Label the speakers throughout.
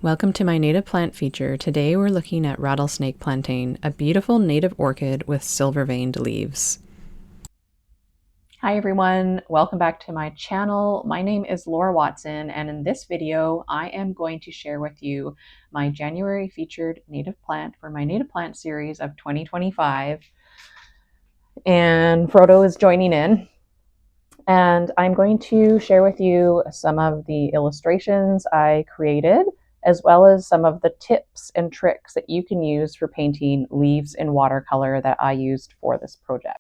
Speaker 1: Welcome to my native plant feature. Today we're looking at Rattlesnake Plantain, a beautiful native orchid with silver-veined leaves. Hi everyone, welcome back to my channel. My name is Laura Watson, and in this video I am going to share with you my January featured native plant for my native plant series of 2025. And Frodo is joining in. And I'm going to share with you some of the illustrations I created, as well as some of the tips and tricks that you can use for painting leaves in watercolor that I used for this project.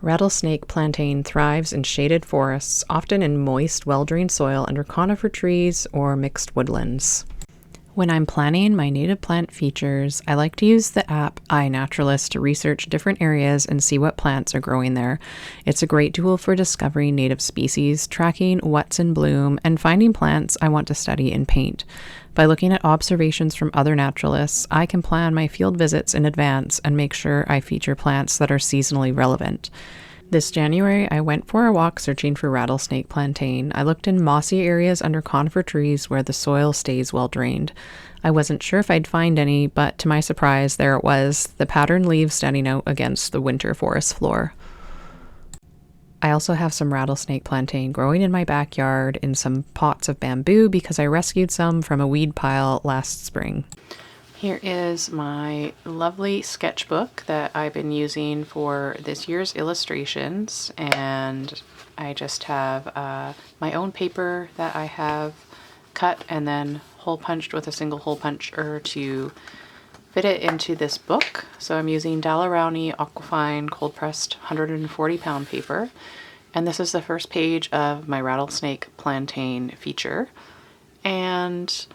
Speaker 1: Rattlesnake plantain thrives in shaded forests, often in moist, well-drained soil under conifer trees or mixed woodlands. When I'm planning my native plant features, I like to use the app iNaturalist to research different areas and see what plants are growing there. It's a great tool for discovering native species, tracking what's in bloom, and finding plants I want to study and paint. By looking at observations from other naturalists, I can plan my field visits in advance and make sure I feature plants that are seasonally relevant. This January, I went for a walk searching for rattlesnake plantain. I looked in mossy areas under conifer trees where the soil stays well drained. I wasn't sure if I'd find any, but to my surprise, there it was, the patterned leaves standing out against the winter forest floor. I also have some rattlesnake plantain growing in my backyard in some pots of bamboo because I rescued some from a weed pile last spring. Here is my lovely sketchbook that I've been using for this year's illustrations, and I just have my own paper that I have cut and then hole punched with a single hole puncher to fit it into this book. So I'm using Daler-Rowney Aquafine cold pressed 140 pound paper, and this is the first page of my rattlesnake plantain feature. And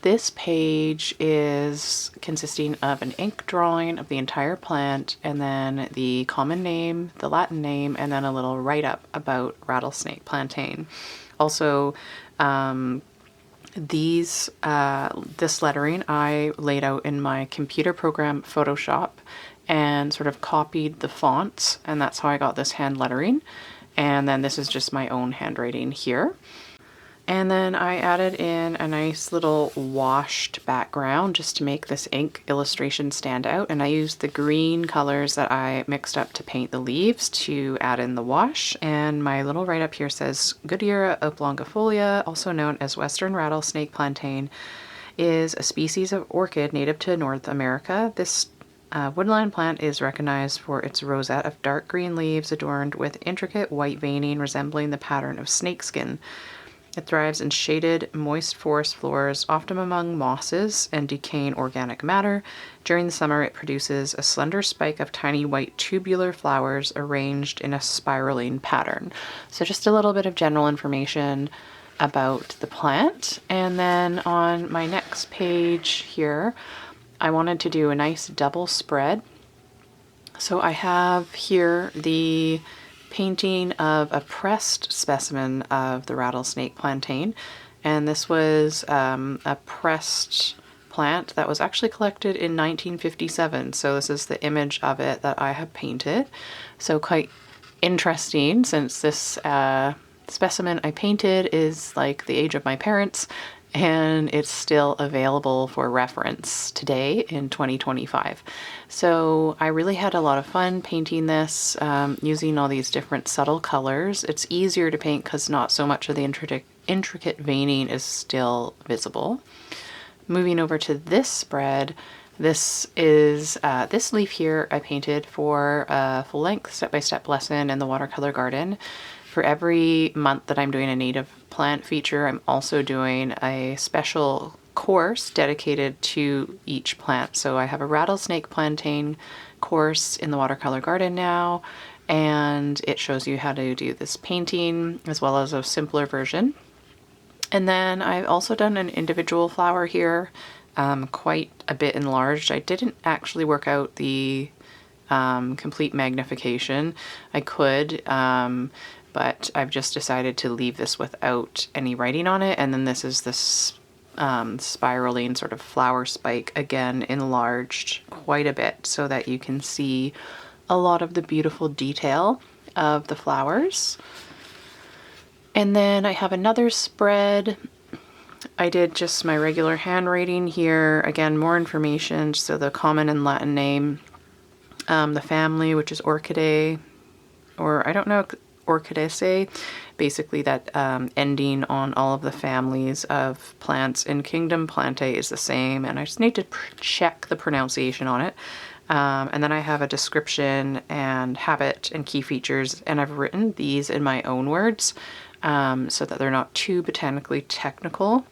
Speaker 1: this page is consisting of an ink drawing of the entire plant, and then the common name, the Latin name, and then a little write-up about rattlesnake plantain. Also, this lettering I laid out in my computer program Photoshop and sort of copied the fonts, and that's how I got this hand lettering. And then this is just my own handwriting here. And then I added in a nice little washed background just to make this ink illustration stand out. And I used the green colors that I mixed up to paint the leaves to add in the wash. And my little write-up here says, Goodyera oblongifolia, also known as Western Rattlesnake Plantain, is a species of orchid native to North America. This woodland plant is recognized for its rosette of dark green leaves adorned with intricate white veining resembling the pattern of snakeskin. It thrives in shaded, moist forest floors, often among mosses and decaying organic matter. During the summer, it produces a slender spike of tiny white tubular flowers arranged in a spiraling pattern. So just a little bit of general information about the plant. And then on my next page here, I wanted to do a nice double spread. So I have here the painting of a pressed specimen of the rattlesnake plantain, and this was a pressed plant that was actually collected in 1957, so this is the image of it that I have painted. So quite interesting, since this specimen I painted is like the age of my parents, and it's still available for reference today in 2025. So I really had a lot of fun painting this, using all these different subtle colors. It's easier to paint because not so much of the intricate veining is still visible. Moving over to this spread, this is this leaf here I painted for a full-length step-by-step lesson in the watercolor garden. For every month that I'm doing a native plant feature, I'm also doing a special course dedicated to each plant. So I have a rattlesnake plantain course in the watercolor garden now, and it shows you how to do this painting as well as a simpler version. And then I've also done an individual flower here, quite a bit enlarged. I didn't actually work out the complete magnification. I could, but I've just decided to leave this without any writing on it. And then this is this spiraling sort of flower spike, again enlarged quite a bit so that you can see a lot of the beautiful detail of the flowers. And then I have another spread I did just my regular handwriting here. Again, more information, so the common and Latin name, the family, which is Orchidae, or I don't know, Orchidaceae, basically that ending on all of the families of plants in Kingdom Plantae is the same, and I just need to check the pronunciation on it. And then I have a description and habit and key features, and I've written these in my own words so that they're not too botanically technical.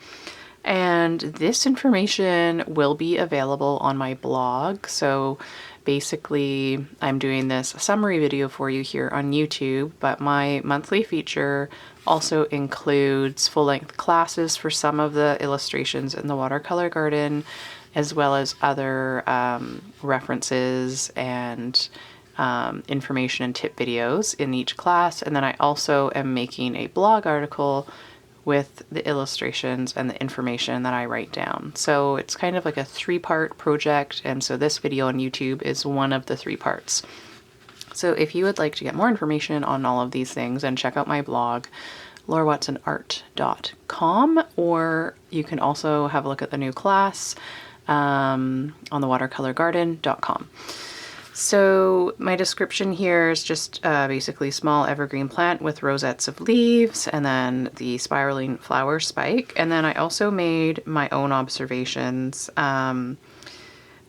Speaker 1: And this information will be available on my blog. So basically, I'm doing this summary video for you here on YouTube, but my monthly feature also includes full-length classes for some of the illustrations in the watercolor garden, as well as other references and information and tip videos in each class. And then I also am making a blog article with the illustrations and the information that I write down. So it's kind of like a 3-part project, and so this video on YouTube is one of the 3 parts. So if you would like to get more information on all of these things, and check out my blog, laurawatsonart.com, or you can also have a look at the new class on the watercolorgarden.com. So my description here is just basically small evergreen plant with rosettes of leaves, and then the spiraling flower spike. And then I also made my own observations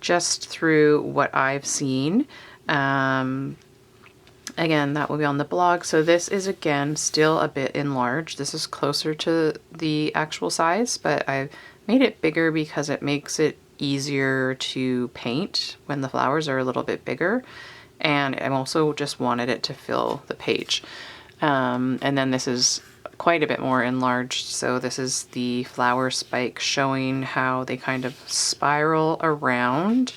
Speaker 1: just through what I've seen. Again, that will be on the blog. So this is, again, still a bit enlarged. This is closer to the actual size, but I've made it bigger because it makes it easier to paint when the flowers are a little bit bigger, and I also just wanted it to fill the page. And then this is quite a bit more enlarged, so this is the flower spike showing how they kind of spiral around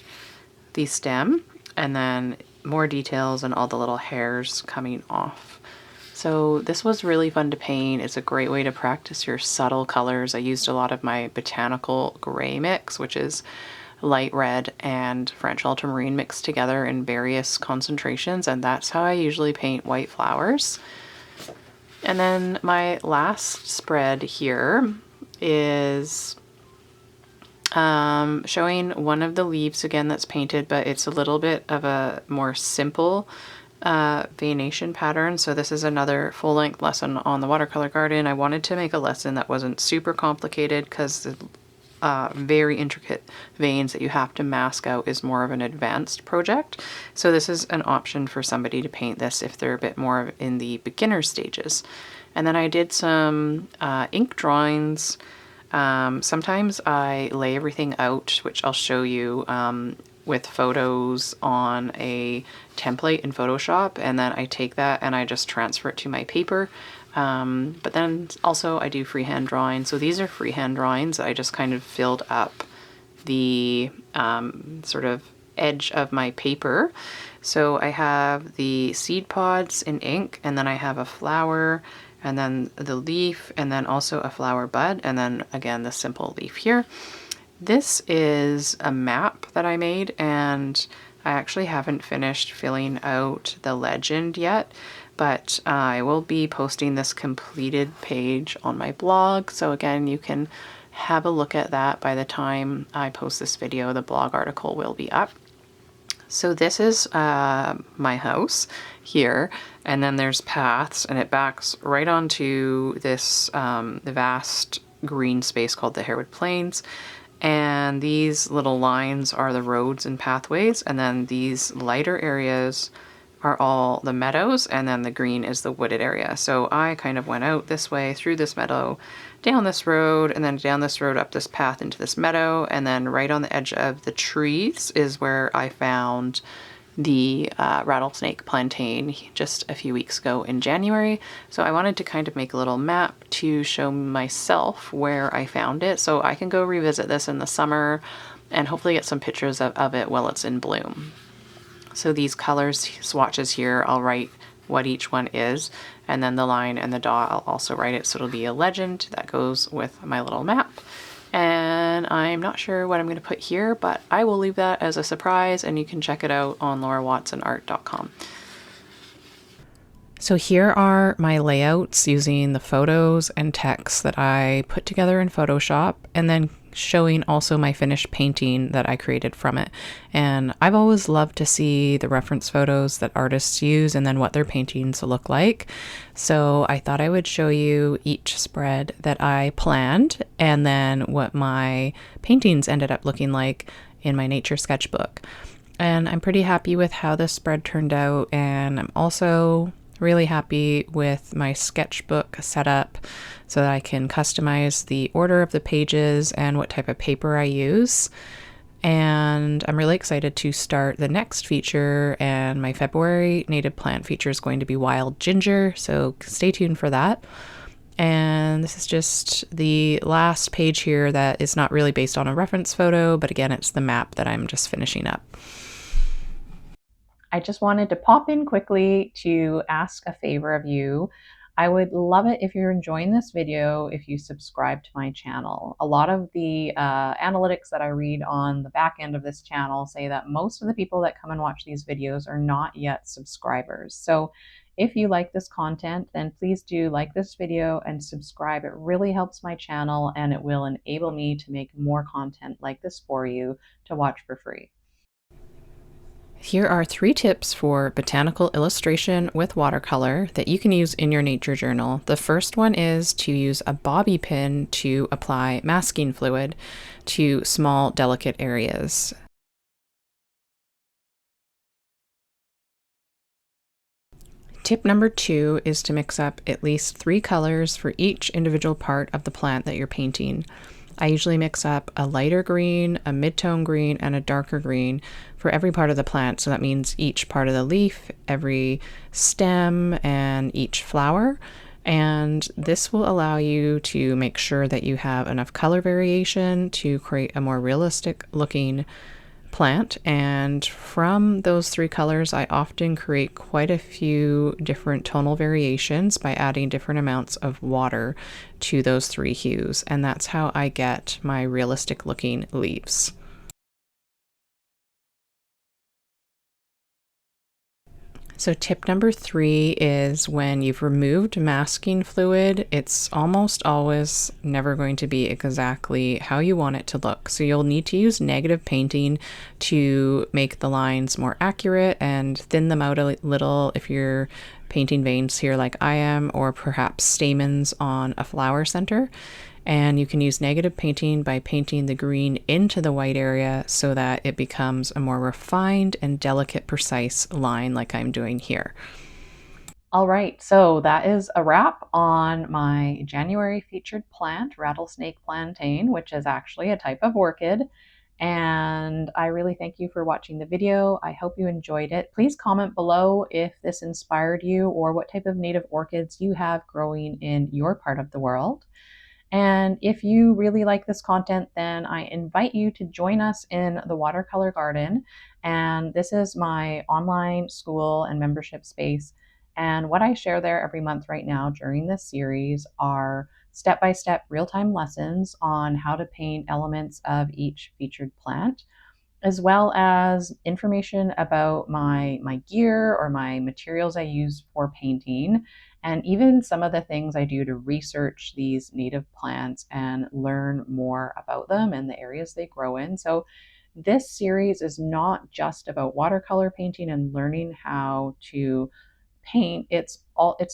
Speaker 1: the stem, and then more details and all the little hairs coming off. So this was really fun to paint. It's a great way to practice your subtle colors. I used a lot of my Botanical gray mix, which is light red and French ultramarine mixed together in various concentrations, and that's how I usually paint white flowers. And then my last spread here is showing one of the leaves again that's painted, but it's a little bit of a more simple veination pattern. So this is another full-length lesson on the watercolor garden. I wanted to make a lesson that wasn't super complicated because the very intricate veins that you have to mask out is more of an advanced project. So this is an option for somebody to paint this if they're a bit more in the beginner stages. And then I did some ink drawings. Sometimes I lay everything out, which I'll show you with photos on a template in Photoshop, and then I take that and I just transfer it to my paper. But then also I do freehand drawing. So these are freehand drawings. I just kind of filled up the sort of edge of my paper. So I have the seed pods in ink, and then I have a flower, and then the leaf, and then also a flower bud, and then again the simple leaf here. This is a map that I made, and I actually haven't finished filling out the legend yet, but I will be posting this completed page on my blog. So again, you can have a look at that. By the time I post this video, the blog article will be up. So this is my house here, and then there's paths, and it backs right onto this the vast green space called the Harewood Plains. And these little lines are the roads and pathways, and then these lighter areas are all the meadows, and then the green is the wooded area. So I kind of went out this way, through this meadow, down this road, and then down this road, up this path into this meadow, and then right on the edge of the trees is where I found the Rattlesnake Plantain just a few weeks ago in January. So I wanted to kind of make a little map to show myself where I found it, so I can go revisit this in the summer and hopefully get some pictures of it while it's in bloom. So these colors swatches here, I'll write what each one is, and then the line and the dot, I'll also write it, so it'll be a legend that goes with my little map. And I'm not sure what I'm going to put here, but I will leave that as a surprise, and you can check it out on laurawatsonart.com. So here are my layouts using the photos and text that I put together in Photoshop, and then showing also my finished painting that I created from it. And I've always loved to see the reference photos that artists use and then what their paintings look like. So I thought I would show you each spread that I planned and then what my paintings ended up looking like in my nature sketchbook. And I'm pretty happy with how this spread turned out, and I'm also really happy with my sketchbook setup so that I can customize the order of the pages and what type of paper I use. And I'm really excited to start the next feature, and my February native plant feature is going to be wild ginger, so stay tuned for that. And this is just the last page here that is not really based on a reference photo, but again, it's the map that I'm just finishing up. I just wanted to pop in quickly to ask a favor of you. I would love it if you're enjoying this video, if you subscribe to my channel. A lot of the analytics that I read on the back end of this channel say that most of the people that come and watch these videos are not yet subscribers. So if you like this content, then please do like this video and subscribe. It really helps my channel, and it will enable me to make more content like this for you to watch for free. Here are 3 tips for botanical illustration with watercolor that you can use in your nature journal. The first one is to use a bobby pin to apply masking fluid to small, delicate areas. Tip number 2 is to mix up at least 3 colors for each individual part of the plant that you're painting. I usually mix up a lighter green, a mid-tone green, and a darker green for every part of the plant. So that means each part of the leaf, every stem, and each flower. And this will allow you to make sure that you have enough color variation to create a more realistic looking plant. And from those 3 colors, I often create quite a few different tonal variations by adding different amounts of water to those 3 hues. And that's how I get my realistic looking leaves. So tip number 3 is when you've removed masking fluid, it's almost always never going to be exactly how you want it to look. So you'll need to use negative painting to make the lines more accurate and thin them out a little if you're painting veins here like I am, or perhaps stamens on a flower center. And you can use negative painting by painting the green into the white area so that it becomes a more refined and delicate, precise line like I'm doing here. All right, so that is a wrap on my January featured plant, Rattlesnake Plantain, which is actually a type of orchid. And I really thank you for watching the video. I hope you enjoyed it. Please comment below if this inspired you or what type of native orchids you have growing in your part of the world. And if you really like this content, then I invite you to join us in the Watercolor Garden. And this is my online school and membership space. And what I share there every month right now during this series are step-by-step real-time lessons on how to paint elements of each featured plant, as well as information about my gear or my materials I use for painting, and even some of the things I do to research these native plants and learn more about them and the areas they grow in. So this series is not just about watercolor painting and learning how to paint. It's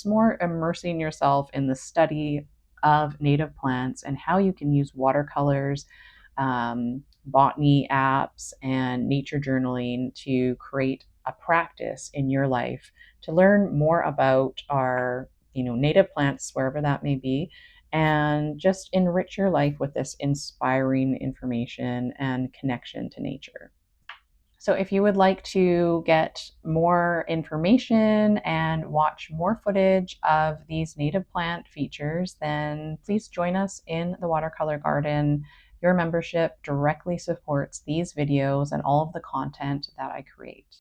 Speaker 1: more immersing yourself in the study of native plants and how you can use watercolors, botany apps, and nature journaling to create a practice in your life to learn more about our native plants wherever that may be, and just enrich your life with this inspiring information and connection to nature. So if you would like to get more information and watch more footage of these native plant features, then please join us in the Watercolor Garden. Your membership directly supports these videos and all of the content that I create.